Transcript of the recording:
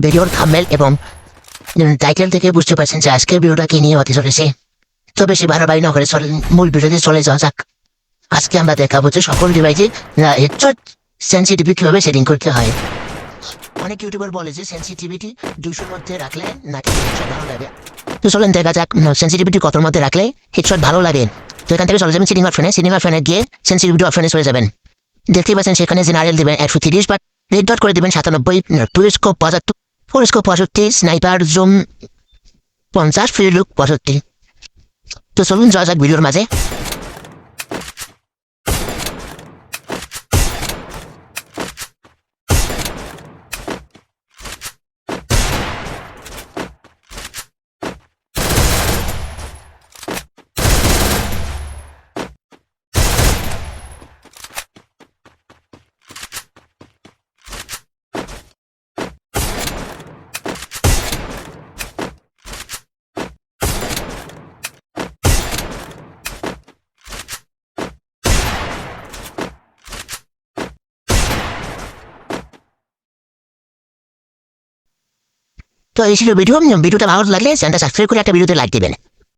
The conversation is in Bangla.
ভিডিওর থাম্বনেল এবং টাইটেল থেকে বুঝতে পারছেন যে আজকের ভিডিওটা কি নিয়ে হতে চলেছে। তো বেশি বাড়াবাড়ি না করে মূল ভিডিওতে চলে যাওয়া যাক। আজকে আমরা দেখাবো যে সকল ডিভাইসে হেডশট সেন্সিটিভিটি কিভাবে সেটিং করতে হয়। অনেক ইউটিউবার বলে যে সেন্সিটিভিটি 200-র মধ্যে রাখলে নাকি হেডশট ভালো লাগে। তো চলেন দেখা যাক সেন্সিটিভিটি কতর মধ্যে রাখলে হেডশট ভালো লাগে। তো এখান থেকে চলে যাবেন সিনেমা অপশনে গিয়ে সেন্সিটিভিটি অপশনে চলে যাবেন। দেখতেই পাচ্ছেন সেখানে জেনারেল দেবেন 130, বাট রেড ডট করে দেবেন 97, টুইস্কোপ 75, ফোরস্কোপ 65, স্নাইপার জুম 50, ফ্রি লুক 65। তো চলুন যাওয়া যাক ভিডিওর মাঝে। তো এই ছিল ভিডিওটা ভালো লাগলে চ্যানেলটা সাবস্ক্রাইব করে একটা ভিডিওতে লাইক দিবেন।